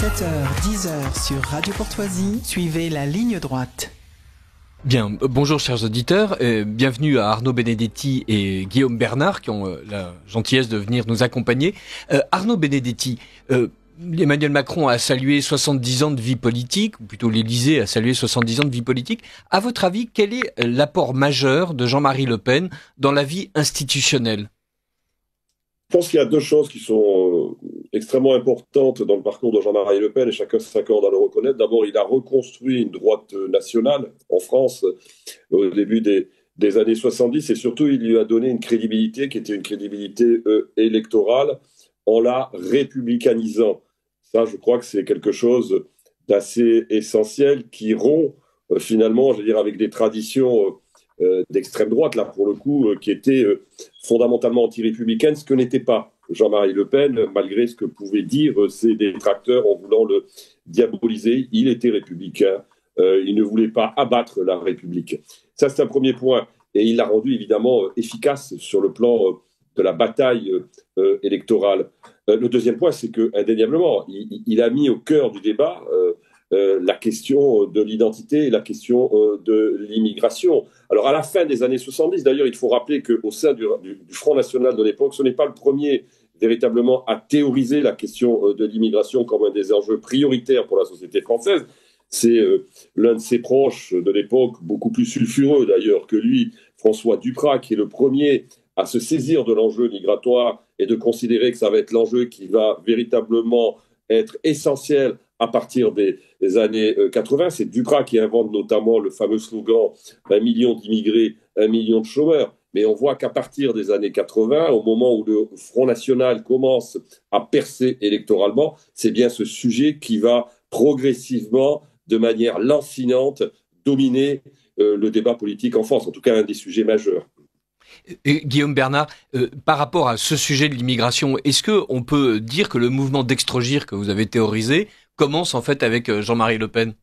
7h-10h sur Radio Courtoisie, suivez la ligne droite. Bien, bonjour chers auditeurs, bienvenue à Arnaud Benedetti et Guillaume Bernard qui ont la gentillesse de venir nous accompagner. Arnaud Benedetti, Emmanuel Macron a salué 70 ans de vie politique, ou plutôt l'Élysée a salué 70 ans de vie politique. À votre avis, quel est l'apport majeur de Jean-Marie Le Pen dans la vie institutionnelle ? Je pense qu'il y a deux choses qui sont extrêmement importantes dans le parcours de Jean-Marie Le Pen, et chacun s'accorde à le reconnaître. D'abord, il a reconstruit une droite nationale en France au début des années 70, et surtout, il lui a donné une crédibilité qui était une crédibilité électorale en la républicanisant. Ça, je crois que c'est quelque chose d'assez essentiel qui rompt finalement, je veux dire, avec des traditions d'extrême droite, là, pour le coup, qui étaient fondamentalement anti-républicaines, ce que n'était pas Jean-Marie Le Pen, malgré ce que pouvaient dire ses détracteurs en voulant le diaboliser. Il était républicain, il ne voulait pas abattre la République. Ça, c'est un premier point. Et il l'a rendu évidemment efficace sur le plan de la bataille électorale. Le deuxième point, c'est que indéniablement, il a mis au cœur du débat la question de l'identité et la question de l'immigration. Alors, à la fin des années 70, d'ailleurs, il faut rappeler qu'au sein du Front National de l'époque, ce n'est pas le premier véritablement à théoriser la question de l'immigration comme un des enjeux prioritaires pour la société française. C'est l'un de ses proches de l'époque, beaucoup plus sulfureux d'ailleurs que lui, François Duprat, qui est le premier à se saisir de l'enjeu migratoire et de considérer que ça va être l'enjeu qui va véritablement être essentiel à partir des années 80. C'est Duprat qui invente notamment le fameux slogan « 1 million d'immigrés, 1 million de chômeurs ». Mais on voit qu'à partir des années 80, au moment où le Front National commence à percer électoralement, c'est bien ce sujet qui va progressivement, de manière lancinante, dominer le débat politique en France, en tout cas un des sujets majeurs. Guillaume Bernard, par rapport à ce sujet de l'immigration, est-ce qu'on peut dire que le mouvement d'extrogir que vous avez théorisé commence en fait avec Jean-Marie Le Pen ?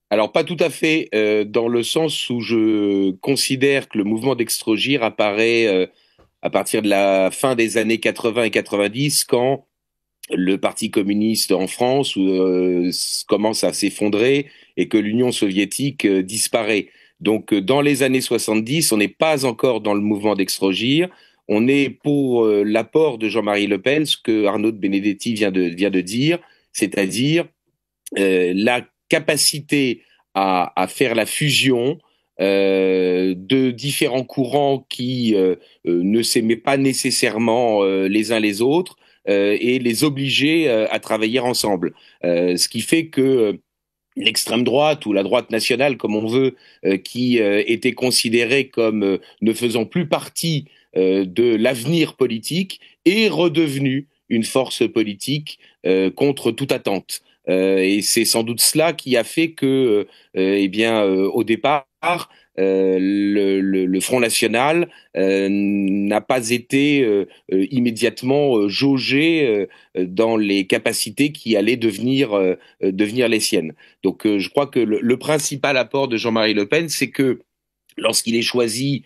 Alors pas tout à fait, dans le sens où je considère que le mouvement d'extrogir apparaît à partir de la fin des années 80 et 90, quand le Parti communiste en France commence à s'effondrer et que l'Union soviétique disparaît. Donc, dans les années 70, on n'est pas encore dans le mouvement d'extrogir. On est pour l'apport de Jean-Marie Le Pen, ce que Arnaud Benedetti vient de dire, c'est-à-dire la capacité à faire la fusion de différents courants qui ne s'aimaient pas nécessairement les uns les autres et les obliger à travailler ensemble. Ce qui fait que l'extrême droite ou la droite nationale, comme on veut, qui était considérée comme ne faisant plus partie de l'avenir politique, est redevenue une force politique contre toute attente. Et c'est sans doute cela qui a fait que, au départ, le Front National n'a pas été immédiatement jaugé dans les capacités qui allaient devenir les siennes. Donc je crois que le principal apport de Jean-Marie Le Pen, c'est que lorsqu'il est choisi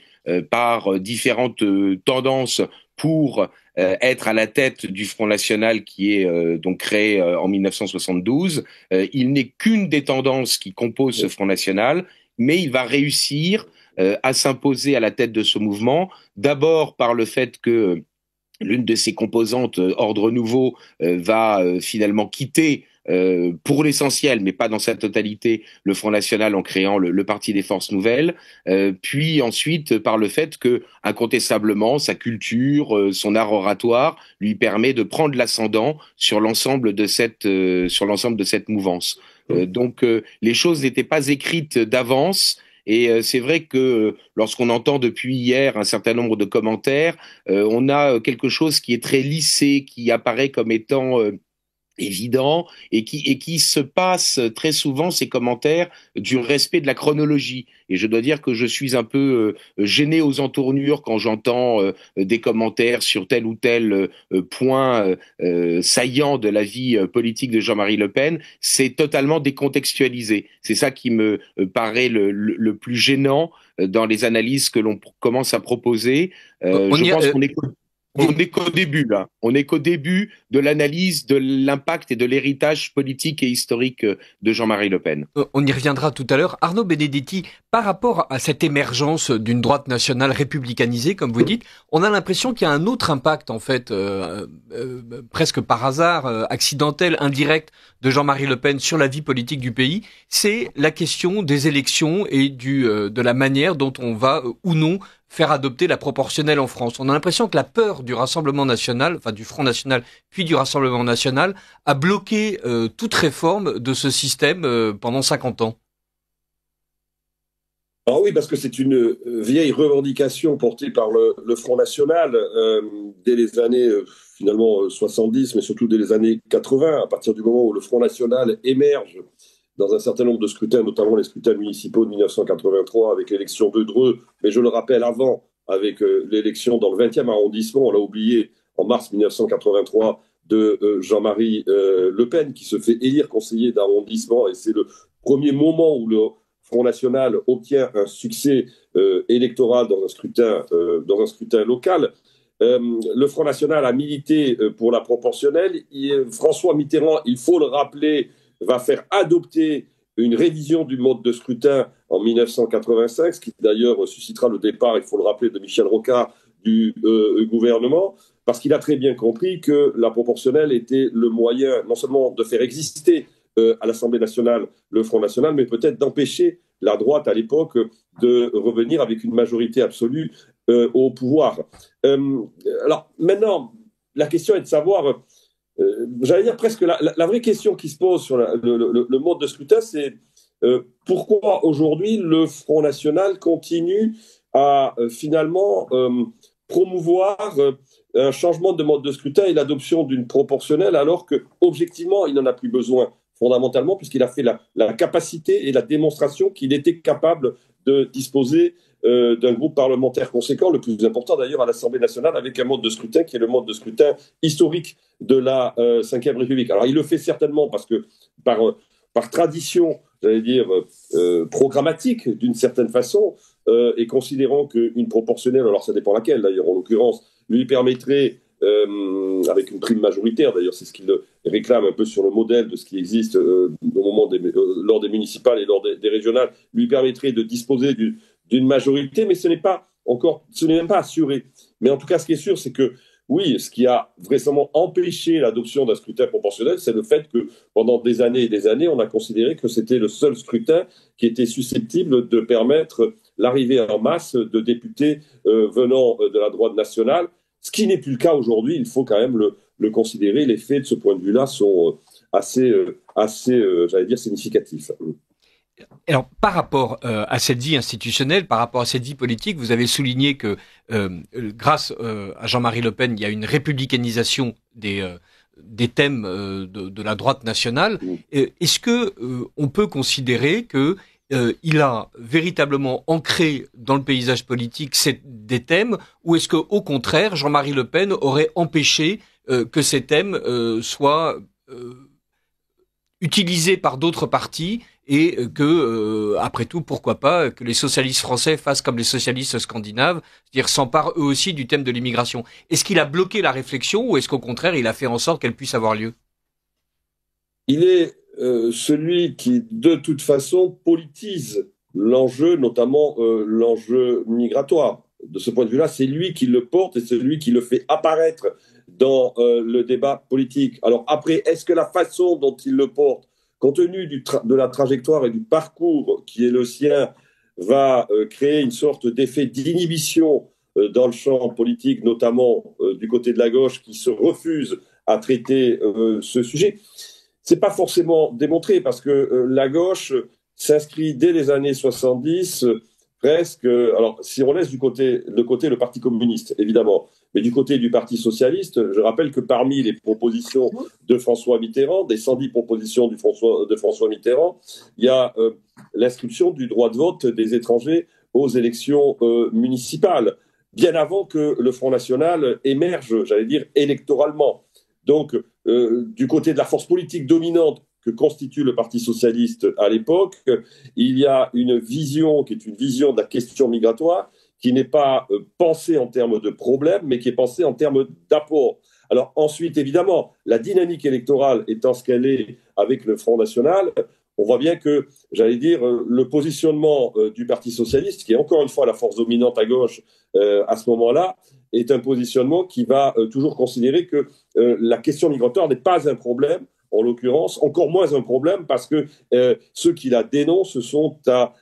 par différentes tendances pour être à la tête du Front National qui est donc créé en 1972, il n'est qu'une des tendances qui composent ce Front National, mais il va réussir à s'imposer à la tête de ce mouvement, d'abord par le fait que l'une de ses composantes, Ordre Nouveau, va finalement quitter pour l'essentiel, mais pas dans sa totalité, le Front National en créant le Parti des Forces Nouvelles, puis ensuite par le fait que, incontestablement, sa culture, son art oratoire lui permet de prendre l'ascendant sur l'ensemble de cette mouvance. Donc les choses n'étaient pas écrites d'avance. Et c'est vrai que lorsqu'on entend depuis hier un certain nombre de commentaires, on a quelque chose qui est très lissé, qui apparaît comme étant évident et qui se passe très souvent, ces commentaires, du respect de la chronologie. Et je dois dire que je suis un peu gêné aux entournures quand j'entends des commentaires sur tel ou tel point saillant de la vie politique de Jean-Marie Le Pen. C'est totalement décontextualisé. C'est ça qui me paraît le plus gênant dans les analyses que l'on commence à proposer. Je pense qu'on écoute. On n'est qu'au début, là. On n'est qu'au début de l'analyse de l'impact et de l'héritage politique et historique de Jean-Marie Le Pen. On y reviendra tout à l'heure. Arnaud Benedetti, par rapport à cette émergence d'une droite nationale républicanisée, comme vous dites, on a l'impression qu'il y a un autre impact, en fait, presque par hasard, accidentel, indirect, de Jean-Marie Le Pen sur la vie politique du pays. C'est la question des élections et de la manière dont on va ou non faire adopter la proportionnelle en France. On a l'impression que la peur du Rassemblement national, enfin du Front national, puis du Rassemblement national, a bloqué toute réforme de ce système pendant 50 ans. Alors oui, parce que c'est une vieille revendication portée par le Front national dès les années finalement 70, mais surtout dès les années 80, à partir du moment où le Front national émerge dans un certain nombre de scrutins, notamment les scrutins municipaux de 1983 avec l'élection de Dreux, mais je le rappelle avant, avec l'élection dans le 20e arrondissement, on l'a oublié, en mars 1983, de Jean-Marie Le Pen, qui se fait élire conseiller d'arrondissement, et c'est le premier moment où le Front national obtient un succès électoral dans un scrutin local. Le Front national a milité pour la proportionnelle. François Mitterrand, il faut le rappeler, va faire adopter une révision du mode de scrutin en 1985, ce qui d'ailleurs suscitera le départ, il faut le rappeler, de Michel Rocard du gouvernement, parce qu'il a très bien compris que la proportionnelle était le moyen non seulement de faire exister à l'Assemblée nationale le Front national, mais peut-être d'empêcher la droite à l'époque de revenir avec une majorité absolue au pouvoir. Alors maintenant, la question est de savoir... j'allais dire presque la vraie question qui se pose sur le mode de scrutin, c'est pourquoi aujourd'hui le Front national continue à finalement promouvoir un changement de mode de scrutin et l'adoption d'une proportionnelle, alors que objectivement il n'en a plus besoin fondamentalement, puisqu'il a fait la capacité et la démonstration qu'il était capable de disposer d'un groupe parlementaire conséquent, le plus important d'ailleurs à l'Assemblée nationale, avec un mode de scrutin qui est le mode de scrutin historique de la Ve République. Alors il le fait certainement parce que par tradition, j'allais dire programmatique d'une certaine façon, et considérant qu'une proportionnelle, alors ça dépend laquelle d'ailleurs en l'occurrence, lui permettrait avec une prime majoritaire, d'ailleurs c'est ce qu'il réclame un peu sur le modèle de ce qui existe au moment lors des municipales et lors des régionales, lui permettrait de disposer d'une majorité, mais ce n'est même pas assuré. Mais en tout cas, ce qui est sûr, c'est que oui, ce qui a récemment empêché l'adoption d'un scrutin proportionnel, c'est le fait que pendant des années et des années, on a considéré que c'était le seul scrutin qui était susceptible de permettre l'arrivée en masse de députés venant de la droite nationale, ce qui n'est plus le cas aujourd'hui. Il faut quand même le considérer. Les faits, de ce point de vue-là, sont assez j'allais dire, significatifs. Alors, par rapport à cette vie institutionnelle, par rapport à cette vie politique, vous avez souligné que grâce à Jean-Marie Le Pen, il y a une républicanisation des thèmes de la droite nationale. Est-ce que on peut considérer que il a véritablement ancré dans le paysage politique des thèmes, ou est-ce que, au contraire, Jean-Marie Le Pen aurait empêché que ces thèmes soient utilisés par d'autres partis et que, après tout, pourquoi pas, que les socialistes français fassent comme les socialistes scandinaves, c'est-à-dire s'emparent eux aussi du thème de l'immigration. Est-ce qu'il a bloqué la réflexion ou est-ce qu'au contraire, il a fait en sorte qu'elle puisse avoir lieu? Il est celui qui, de toute façon, politise l'enjeu, notamment l'enjeu migratoire. De ce point de vue-là, c'est lui qui le porte et c'est lui qui le fait apparaître dans le débat politique. Alors après, est-ce que la façon dont il le porte, compte tenu de la trajectoire et du parcours qui est le sien, va créer une sorte d'effet d'inhibition dans le champ politique, notamment du côté de la gauche, qui se refuse à traiter ce sujet? C'est pas forcément démontré, parce que la gauche s'inscrit dès les années 70 presque. Alors, si on laisse de côté le Parti communiste, évidemment, mais du côté du Parti socialiste, je rappelle que parmi les propositions de François Mitterrand, des 110 propositions de François Mitterrand, il y a l'inscription du droit de vote des étrangers aux élections municipales, bien avant que le Front national émerge, j'allais dire, électoralement. Donc, du côté de la force politique dominante que constitue le Parti socialiste à l'époque, il y a une vision qui est une vision de la question migratoire qui n'est pas pensé en termes de problème, mais qui est pensé en termes d'apport. Alors ensuite, évidemment, la dynamique électorale étant ce qu'elle est avec le Front National, on voit bien que, j'allais dire, le positionnement du Parti socialiste, qui est encore une fois la force dominante à gauche à ce moment-là, est un positionnement qui va toujours considérer que la question migratoire n'est pas un problème, en l'occurrence, encore moins un problème, parce que ceux qui la dénoncent sont à,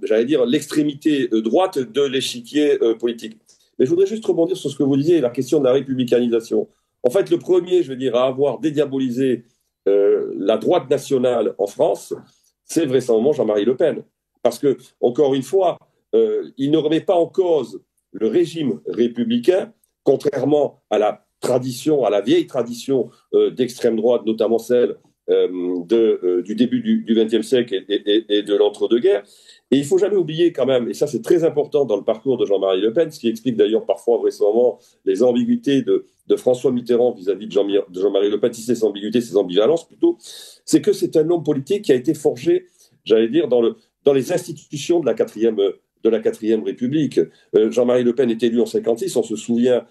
j'allais dire, l'extrémité droite de l'échiquier politique. Mais je voudrais juste rebondir sur ce que vous disiez, la question de la républicanisation. En fait, le premier, je veux dire, à avoir dédiabolisé la droite nationale en France, c'est vraisemblablement Jean-Marie Le Pen. Parce que, encore une fois, il ne remet pas en cause le régime républicain, contrairement à la tradition, à la vieille tradition d'extrême droite, notamment celle du début du XXe siècle et de l'entre-deux-guerres. Et il ne faut jamais oublier quand même, et ça c'est très important dans le parcours de Jean-Marie Le Pen, ce qui explique d'ailleurs parfois vraisemblablement les ambiguïtés de François Mitterrand vis-à-vis de Jean-Marie Le Pen, si ces ambiguïtés, ces ambivalences plutôt, c'est que c'est un homme politique qui a été forgé, j'allais dire, dans les institutions de la quatrième République. Jean-Marie Le Pen est élu en 1956, on se souvient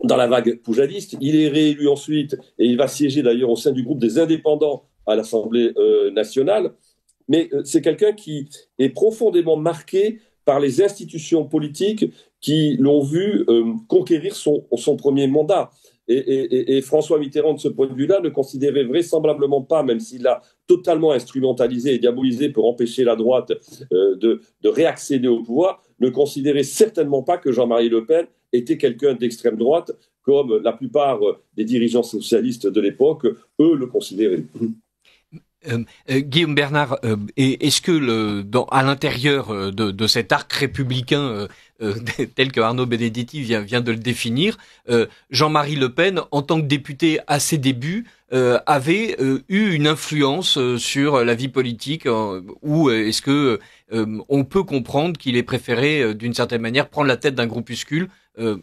dans la vague poujadiste. Il est réélu ensuite et il va siéger d'ailleurs au sein du groupe des indépendants à l'Assemblée nationale. Mais c'est quelqu'un qui est profondément marqué par les institutions politiques qui l'ont vu conquérir son premier mandat. Et François Mitterrand, de ce point de vue-là, ne considérait vraisemblablement pas, même s'il l'a totalement instrumentalisé et diabolisé pour empêcher la droite de réaccéder au pouvoir, ne considérait certainement pas que Jean-Marie Le Pen était quelqu'un d'extrême droite, comme la plupart des dirigeants socialistes de l'époque, eux, le considéraient. Guillaume Bernard, est-ce que à l'intérieur de cet arc républicain tel que Arnaud Benedetti vient de le définir, Jean-Marie Le Pen, en tant que député à ses débuts, avait eu une influence sur la vie politique, ou est-ce que on peut comprendre qu'il ait préféré, d'une certaine manière, prendre la tête d'un groupuscule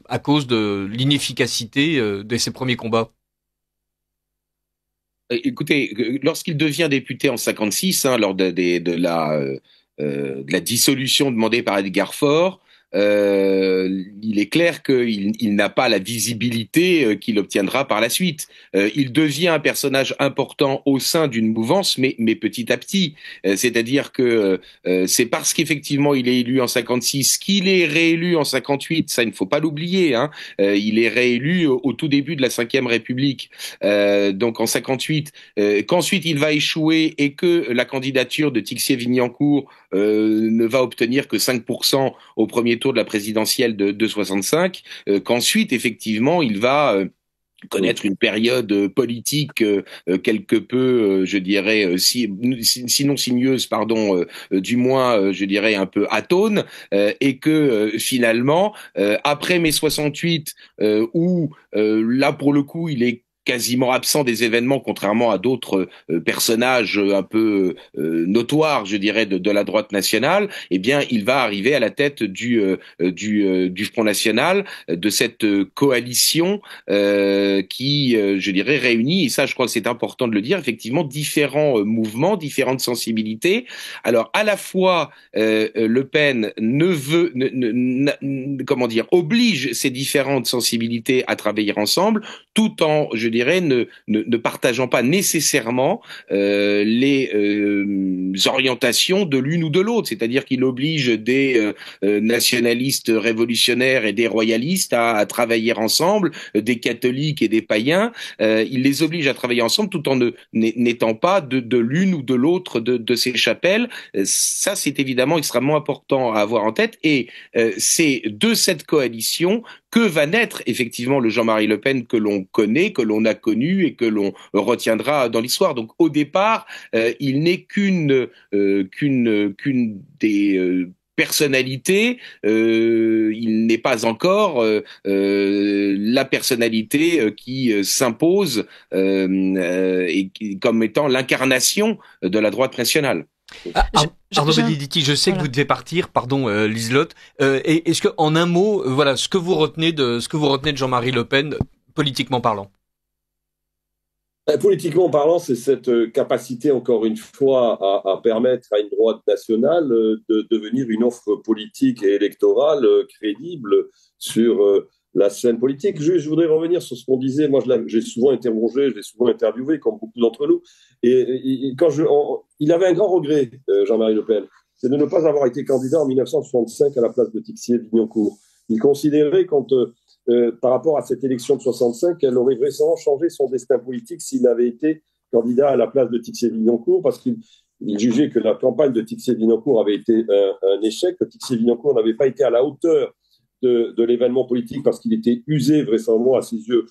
à cause de l'inefficacité de ses premiers combats? Écoutez, lorsqu'il devient député en 56, lors de la dissolution demandée par Edgar Faure, il est clair qu'il n'a pas la visibilité qu'il obtiendra par la suite. Il devient un personnage important au sein d'une mouvance, mais petit à petit. C'est-à-dire que c'est parce qu'effectivement il est élu en 56 qu'il est réélu en 58. Ça, il ne faut pas l'oublier. Il est réélu au tout début de la Ve République, donc en 58. Qu'ensuite il va échouer et que la candidature de Tixier-Vignancourt ne va obtenir que 5% au premier tour de la présidentielle de 65, qu'ensuite effectivement il va connaître une période politique quelque peu, je dirais, sinon sinueuse, pardon, du moins, je dirais, un peu atone, et que finalement, après mai 68, où là pour le coup il est quasiment absent des événements, contrairement à d'autres personnages un peu notoires, je dirais, de la droite nationale, eh bien, il va arriver à la tête du Front National, de cette coalition qui, je dirais, réunit, et ça, je crois que c'est important de le dire, effectivement, différents mouvements, différentes sensibilités. Alors, à la fois, Le Pen oblige ces différentes sensibilités à travailler ensemble, tout en, je dirais, ne partageant pas nécessairement les orientations de l'une ou de l'autre. C'est-à-dire qu'il oblige des nationalistes révolutionnaires et des royalistes à travailler ensemble, des catholiques et des païens. Il les oblige à travailler ensemble tout en n'étant pas de l'une ou de l'autre de ces chapelles. Ça, c'est évidemment extrêmement important à avoir en tête. Et c'est de cette coalition que va naître effectivement le Jean-Marie Le Pen que l'on connaît, que l'on a connu et que l'on retiendra dans l'histoire. Donc au départ, il n'est qu'une des personnalités, il n'est pas encore la personnalité qui s'impose et comme étant l'incarnation de la droite nationale. Arnaud Benedetti, je sais que vous devez partir, pardon, Liselotte. Et est-ce que, en un mot, voilà, ce que vous retenez de Jean-Marie Le Pen, politiquement parlant? Politiquement parlant, c'est cette capacité, encore une fois, à permettre à une droite nationale de devenir une offre politique et électorale crédible sur la scène politique. Je voudrais revenir sur ce qu'on disait. Moi, j'ai souvent interrogé, je l'ai souvent interviewé, comme beaucoup d'entre nous. Il avait un grand regret, Jean-Marie Le Pen, c'est de ne pas avoir été candidat en 1965 à la place de Tixier-Vignoncourt. Il considérait, par rapport à cette élection de 65, qu'elle aurait vraiment changé son destin politique s'il avait été candidat à la place de Tixier-Vignoncourt, parce qu'il jugeait que la campagne de Tixier-Vignoncourt avait été un échec, que Tixier-Vignoncourt n'avait pas été à la hauteur de l'événement politique parce qu'il était usé vraisemblablement à ses yeux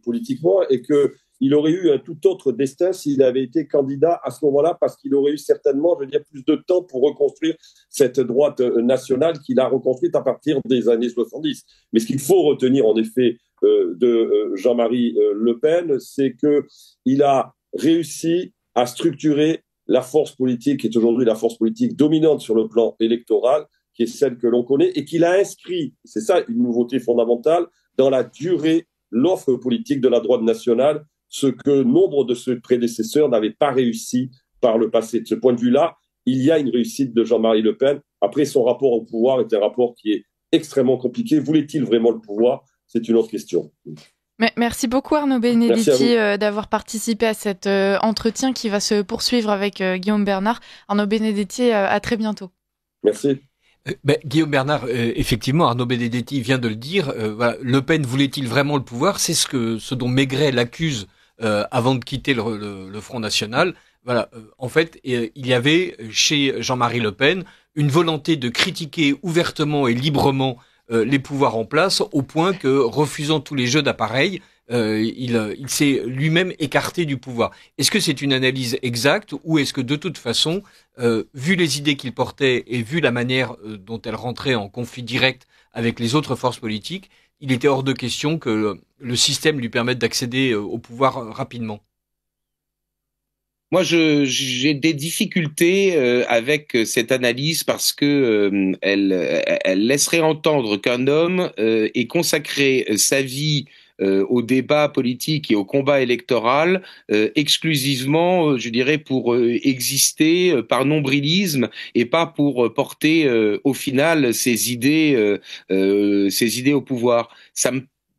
politiquement, et qu'il aurait eu un tout autre destin s'il avait été candidat à ce moment-là, parce qu'il aurait eu certainement, je veux dire, plus de temps pour reconstruire cette droite nationale qu'il a reconstruite à partir des années 70. Mais ce qu'il faut retenir en effet de Jean-Marie Le Pen, c'est qu'il a réussi à structurer la force politique qui est aujourd'hui la force politique dominante sur le plan électoral, qui est celle que l'on connaît, et qu'il a inscrit, c'est ça une nouveauté fondamentale, dans la durée, l'offre politique de la droite nationale, ce que nombre de ses prédécesseurs n'avaient pas réussi par le passé. De ce point de vue-là, il y a une réussite de Jean-Marie Le Pen. Après, son rapport au pouvoir est un rapport qui est extrêmement compliqué. Voulait-il vraiment le pouvoir? C'est une autre question. Merci beaucoup Arnaud Benedetti d'avoir participé à cet entretien qui va se poursuivre avec Guillaume Bernard. Arnaud Benedetti, à très bientôt. Merci. Guillaume Bernard, effectivement, Arnaud Benedetti vient de le dire. Voilà, Le Pen voulait-il vraiment le pouvoir? C'est ce dont Maigret l'accuse avant de quitter le Front National. Voilà, en fait, il y avait chez Jean-Marie Le Pen une volonté de critiquer ouvertement et librement les pouvoirs en place, au point que, refusant tous les jeux d'appareil, il s'est lui-même écarté du pouvoir. Est-ce que c'est une analyse exacte, ou est-ce que de toute façon, vu les idées qu'il portait et vu la manière dont elle rentrait en conflit direct avec les autres forces politiques, il était hors de question que le système lui permette d'accéder au pouvoir rapidement? Moi, j'ai des difficultés avec cette analyse parce que elle laisserait entendre qu'un homme ait consacré sa vie au débat politique et au combat électoral exclusivement, je dirais, pour exister par nombrilisme et pas pour porter au final ses idées au pouvoir.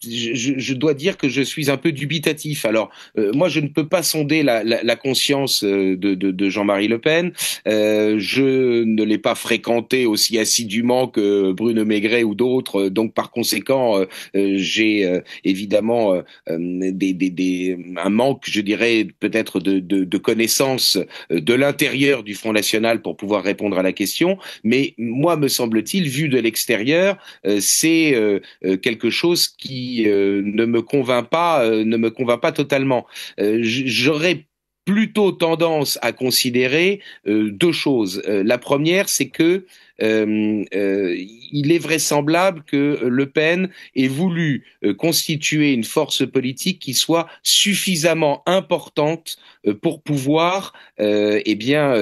Je dois dire que je suis un peu dubitatif. Alors, moi, je ne peux pas sonder la conscience de Jean-Marie Le Pen. Je ne l'ai pas fréquenté aussi assidûment que Bruno Maigret ou d'autres. Donc, par conséquent, j'ai évidemment un manque, je dirais, peut-être de connaissances de l'intérieur du Front National pour pouvoir répondre à la question. Mais moi, me semble-t-il, vu de l'extérieur, c'est quelque chose qui ne me convainc pas totalement. J'aurais plutôt tendance à considérer deux choses. La première, c'est que il est vraisemblable que Le Pen ait voulu constituer une force politique qui soit suffisamment importante pour pouvoir devenir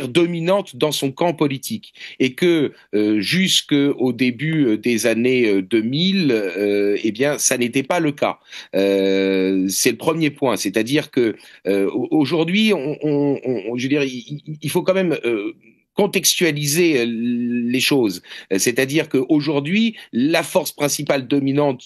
dominante dans son camp politique, et que jusqu'au début des années 2000, ça n'était pas le cas. C'est le premier point, c'est-à-dire que aujourd'hui, je veux dire, il faut quand même contextualiser les choses. C'est-à-dire qu'aujourd'hui, la force principale dominante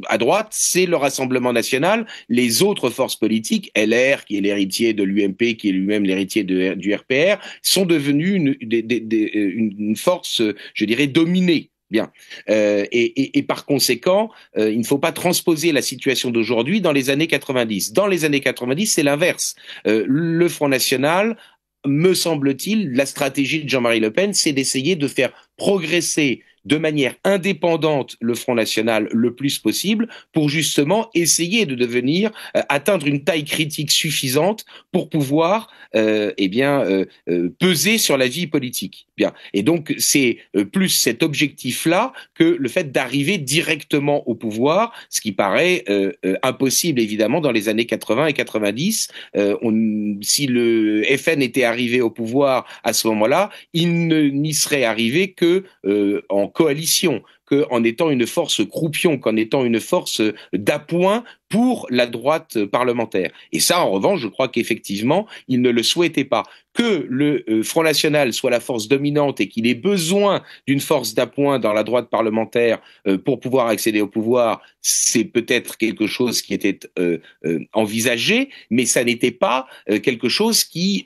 à droite, c'est le Rassemblement national. Les autres forces politiques, LR, qui est l'héritier de l'UMP, qui est lui-même l'héritier du RPR, sont devenues une force, je dirais, dominée. Bien. Et par conséquent, il ne faut pas transposer la situation d'aujourd'hui dans les années 90. Dans les années 90, c'est l'inverse. Le Front National, me semble-t-il, la stratégie de Jean-Marie Le Pen, c'est d'essayer de faire progresser de manière indépendante le Front National le plus possible pour justement essayer de atteindre une taille critique suffisante pour pouvoir peser sur la vie politique. Bien. Et donc c'est plus cet objectif-là que le fait d'arriver directement au pouvoir, ce qui paraît impossible évidemment dans les années 80 et 90. Si le FN était arrivé au pouvoir à ce moment-là, il n'y serait arrivé que en coalition. qu'en étant une force croupion, qu'en étant une force d'appoint pour la droite parlementaire. Et ça, en revanche, je crois qu'effectivement, il ne le souhaitait pas. Que le Front National soit la force dominante et qu'il ait besoin d'une force d'appoint dans la droite parlementaire pour pouvoir accéder au pouvoir, c'est peut-être quelque chose qui était envisagé, mais ça n'était pas quelque chose qui,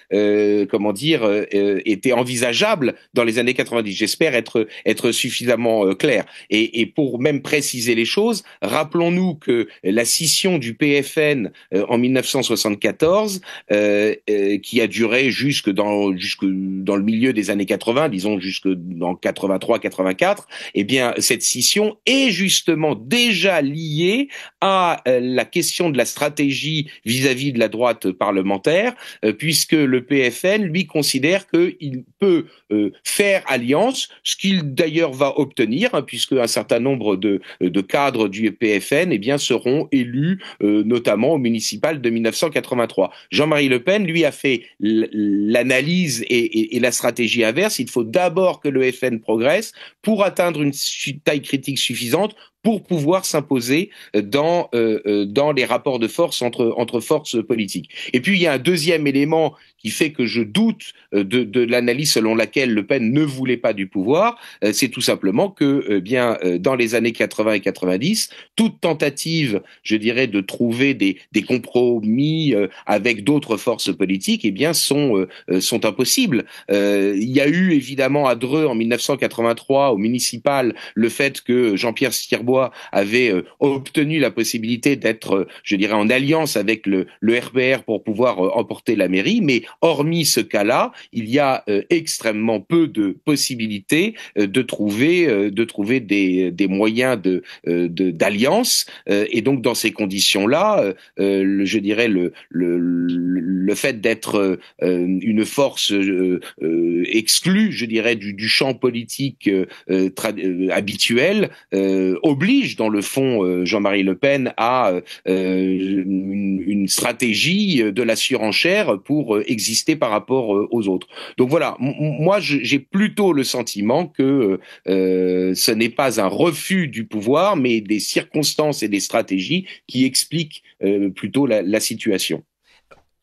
était envisageable dans les années 90. J'espère être suffisamment clair. Et pour même préciser les choses, rappelons-nous que la scission du PFN en 1974, qui a duré jusque dans le milieu des années 80, disons jusque dans 83-84, eh bien cette scission est justement déjà liée à la question de la stratégie vis-à-vis de la droite parlementaire, puisque le PFN lui considère qu'il peut faire alliance, ce qu'il d'ailleurs va obtenir, puisque un certain nombre de cadres du PFN eh bien seront élus notamment au municipal de 1983. Jean-Marie Le Pen lui a fait l'analyse et la stratégie inverse. Il faut d'abord que le FN progresse pour atteindre une taille critique suffisante pour pouvoir s'imposer dans les rapports de force entre forces politiques. Et puis il y a un deuxième élément qui fait que je doute de l'analyse selon laquelle Le Pen ne voulait pas du pouvoir, c'est tout simplement que dans les années 80 et 90, toute tentative, je dirais, de trouver des compromis avec d'autres forces politiques, eh bien sont impossibles. Il y a eu évidemment à Dreux en 1983 au municipal le fait que Jean-Pierre Stirbois avait obtenu la possibilité d'être, je dirais, en alliance avec le RPR pour pouvoir emporter la mairie, mais hormis ce cas-là, il y a extrêmement peu de possibilités de trouver des moyens d'alliance, et donc dans ces conditions-là, je dirais le fait d'être une force exclue, je dirais, du champ politique habituel, oblige dans le fond Jean-Marie Le Pen à une stratégie de la surenchère pour exister par rapport aux autres. Donc voilà, moi j'ai plutôt le sentiment que ce n'est pas un refus du pouvoir, mais des circonstances et des stratégies qui expliquent plutôt la situation.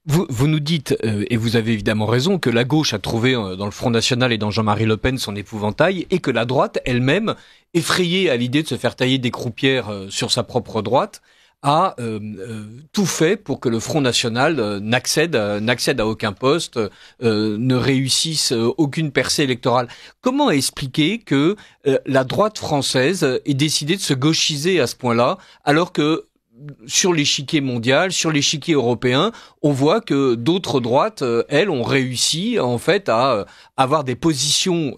Vous nous dites, et vous avez évidemment raison, que la gauche a trouvé dans le Front National et dans Jean-Marie Le Pen son épouvantail, et que la droite elle-même, effrayée à l'idée de se faire tailler des croupières sur sa propre droite, a tout fait pour que le Front National n'accède à aucun poste, ne réussisse aucune percée électorale. Comment expliquer que la droite française ait décidé de se gauchiser à ce point-là, alors que sur l'échiquier mondial, sur l'échiquier européen, on voit que d'autres droites, elles, ont réussi en fait à avoir des positions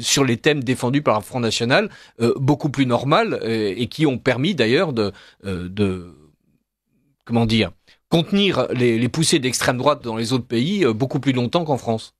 sur les thèmes défendus par le Front National beaucoup plus normales et qui ont permis d'ailleurs de contenir les poussées d'extrême droite dans les autres pays beaucoup plus longtemps qu'en France.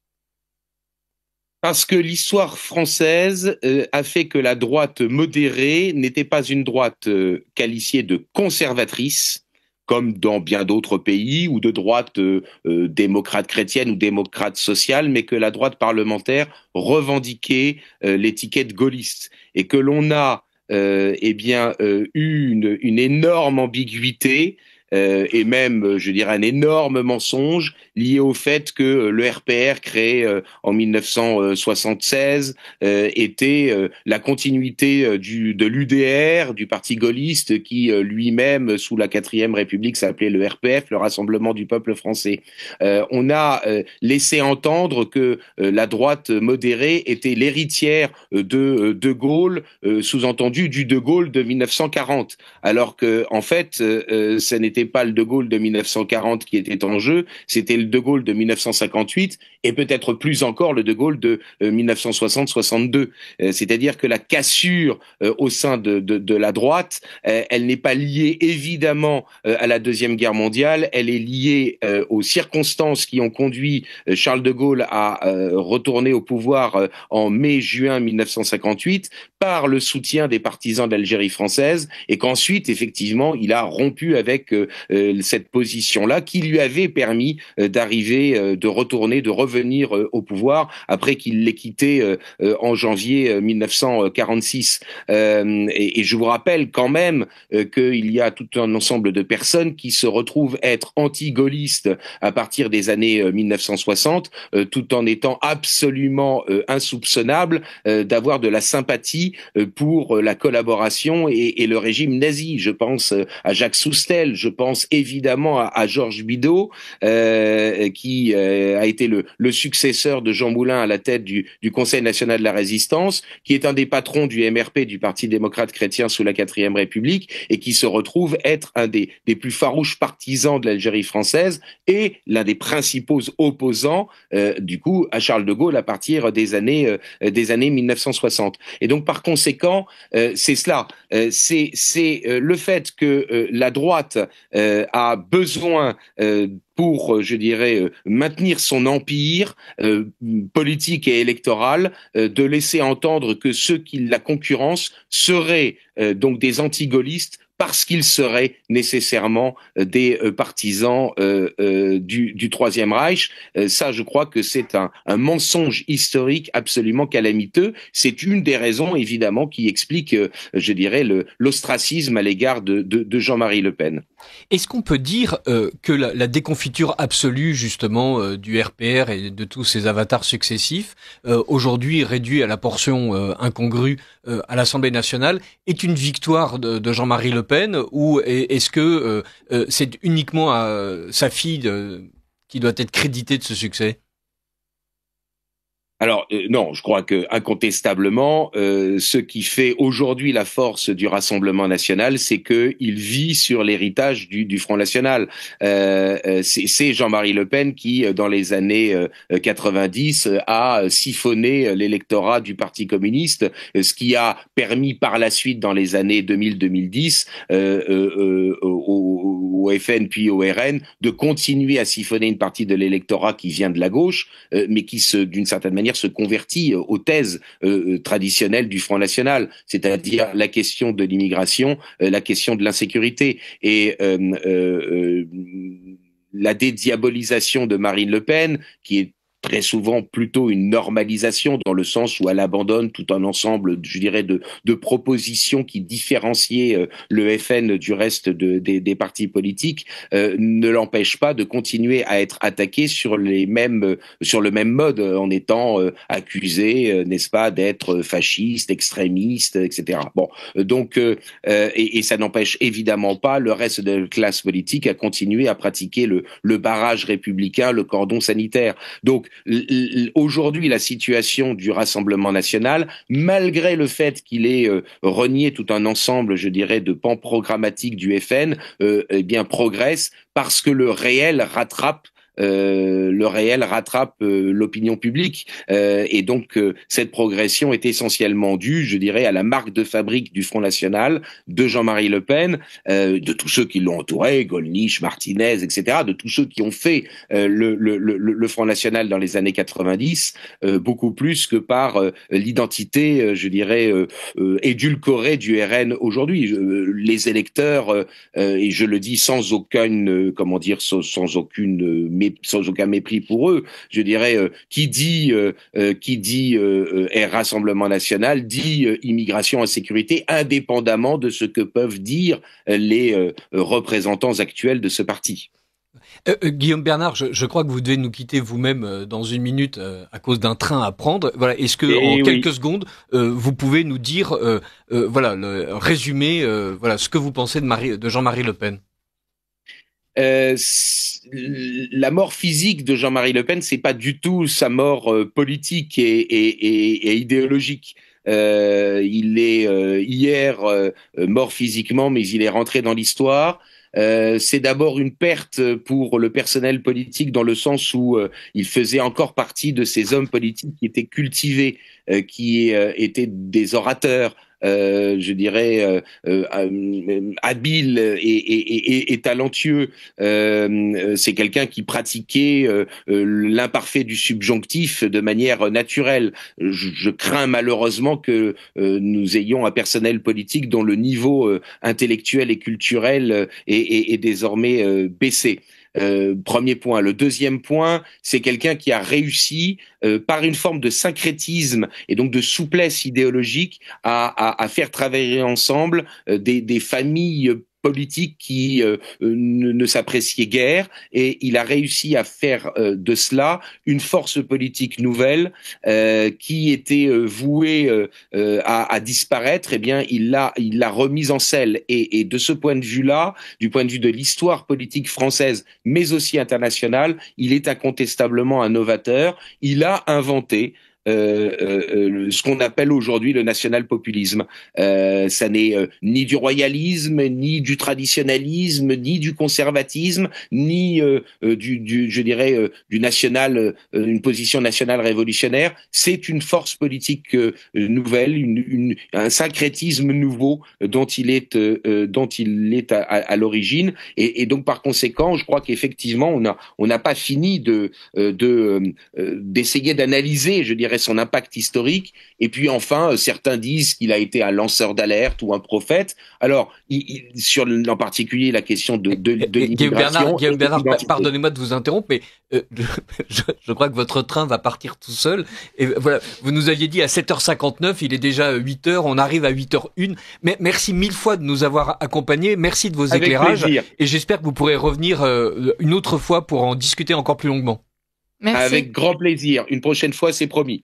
Parce que l'histoire française a fait que la droite modérée n'était pas une droite qualifiée de conservatrice, comme dans bien d'autres pays, ou de droite démocrate chrétienne ou démocrate sociale, mais que la droite parlementaire revendiquait l'étiquette gaulliste, et que l'on a eu une énorme ambiguïté, et même, je dirais, un énorme mensonge lié au fait que le RPR, créé en 1976, était la continuité de l'UDR, du parti gaulliste, qui lui-même, sous la 4e République, s'appelait le RPF, le Rassemblement du peuple français. On a laissé entendre que la droite modérée était l'héritière de De Gaulle, sous-entendu du De Gaulle de 1940, alors que en fait, ce n'était pas le De Gaulle de 1940 qui était en jeu, c'était le De Gaulle de 1958 et peut-être plus encore le De Gaulle de 1960-62. C'est-à-dire que la cassure au sein de la droite, elle n'est pas liée évidemment à la Deuxième Guerre mondiale, elle est liée aux circonstances qui ont conduit Charles de Gaulle à retourner au pouvoir en mai-juin 1958 par le soutien des partisans d'Algérie française, et qu'ensuite, effectivement, il a rompu avec cette position-là qui lui avait permis de revenir au pouvoir après qu'il l'ait quitté en janvier 1946. Et je vous rappelle quand même qu'il y a tout un ensemble de personnes qui se retrouvent être anti-gaullistes à partir des années 1960, tout en étant absolument insoupçonnables d'avoir de la sympathie pour la collaboration et le régime nazi. Je pense à Jacques Soustel, je pense évidemment à Georges Bidault, qui a été le successeur de Jean Moulin à la tête du Conseil national de la Résistance, qui est un des patrons du MRP, du Parti démocrate chrétien sous la 4e République, et qui se retrouve être un des plus farouches partisans de l'Algérie française et l'un des principaux opposants, du coup, à Charles de Gaulle à partir des années 1960. Et donc, par conséquent, c'est cela. C'est le fait que la droite a besoin pour, je dirais, maintenir son empire politique et électoral, de laisser entendre que ceux qui la concurrencent seraient donc des anti-gaullistes, parce qu'ils seraient nécessairement des partisans du Troisième Reich. Ça, je crois que c'est un mensonge historique absolument calamiteux. C'est une des raisons, évidemment, qui explique, je dirais, l'ostracisme à l'égard de Jean-Marie Le Pen. Est-ce qu'on peut dire que la déconfiture absolue, justement, du RPR et de tous ses avatars successifs, aujourd'hui réduit à la portion incongrue à l'Assemblée nationale, est une victoire de Jean-Marie Le Pen, ou est-ce que c'est uniquement sa fille qui doit être créditée de ce succès ? Alors non, je crois que incontestablement, ce qui fait aujourd'hui la force du Rassemblement national, c'est que il vit sur l'héritage du Front national. C'est Jean-Marie Le Pen qui, dans les années 90, a siphonné l'électorat du Parti communiste, ce qui a permis par la suite, dans les années 2000-2010, au FN puis au RN, de continuer à siphonner une partie de l'électorat qui vient de la gauche, mais qui d'une certaine manière se convertit aux thèses traditionnelles du Front national, c'est-à-dire la question de l'immigration, la question de l'insécurité et la dédiabolisation de Marine Le Pen, qui est très souvent plutôt une normalisation, dans le sens où elle abandonne tout un ensemble, je dirais, de propositions qui différenciaient le FN du reste des partis politiques, ne l'empêche pas de continuer à être attaqué sur le même mode, en étant accusé, n'est-ce pas, d'être fasciste, extrémiste, etc. Bon, donc et ça n'empêche évidemment pas le reste de la classe politique à continuer à pratiquer le barrage républicain, le cordon sanitaire. Donc aujourd'hui, la situation du Rassemblement national, malgré le fait qu'il ait renié tout un ensemble, je dirais, de pans programmatiques du FN, eh bien progresse parce que le réel rattrape l'opinion publique, et donc cette progression est essentiellement due, je dirais, à la marque de fabrique du Front national, de Jean-Marie Le Pen, de tous ceux qui l'ont entouré, Gollnisch, Martinez, etc., de tous ceux qui ont fait le Front national dans les années 90, beaucoup plus que par l'identité, je dirais, édulcorée du RN aujourd'hui. Les électeurs, et je le dis sans aucun mépris pour eux, je dirais, qui dit Rassemblement national dit immigration, insécurité, indépendamment de ce que peuvent dire les représentants actuels de ce parti. Guillaume Bernard, je crois que vous devez nous quitter vous-même dans une minute à cause d'un train à prendre. Voilà, est-ce que en quelques secondes vous pouvez nous dire le résumé ce que vous pensez de Jean-Marie Le Pen? La mort physique de Jean-Marie Le Pen, c'est pas du tout sa mort politique et idéologique. Il est hier mort physiquement, mais il est rentré dans l'histoire. C'est d'abord une perte pour le personnel politique, dans le sens où il faisait encore partie de ces hommes politiques qui étaient cultivés, qui étaient des orateurs, je dirais, habile et talentueux. C'est quelqu'un qui pratiquait l'imparfait du subjonctif de manière naturelle. Je crains malheureusement que nous ayons un personnel politique dont le niveau intellectuel et culturel est désormais baissé. Premier point. Le deuxième point, c'est quelqu'un qui a réussi par une forme de syncrétisme et donc de souplesse idéologique à faire travailler ensemble des familles politique qui ne s'appréciait guère, et il a réussi à faire de cela une force politique nouvelle qui était vouée à disparaître. Eh bien, il l'a remise en selle, et de ce point de vue-là, du point de vue de l'histoire politique française, mais aussi internationale, il est incontestablement un novateur. Il a inventé ce qu'on appelle aujourd'hui le national-populisme. Ça n'est ni du royalisme, ni du traditionnalisme, ni du conservatisme, ni du national, une position nationale révolutionnaire. C'est une force politique nouvelle, un syncrétisme nouveau dont il est à l'origine. Et donc par conséquent, je crois qu'effectivement, on n'a pas fini d'essayer d'analyser, je dirais, son impact historique. Et puis enfin, certains disent qu'il a été un lanceur d'alerte ou un prophète. Alors, en particulier la question de l'immigration. Guillaume Bernard, pardonnez-moi de vous interrompre, mais je crois que votre train va partir tout seul. Et voilà, vous nous aviez dit à 7h59, il est déjà 8h, on arrive à 8h01. Mais merci mille fois de nous avoir accompagnés, merci de vos éclairages. Plaisir. Et j'espère que vous pourrez revenir une autre fois pour en discuter encore plus longuement. Merci. Avec grand plaisir. Une prochaine fois, c'est promis.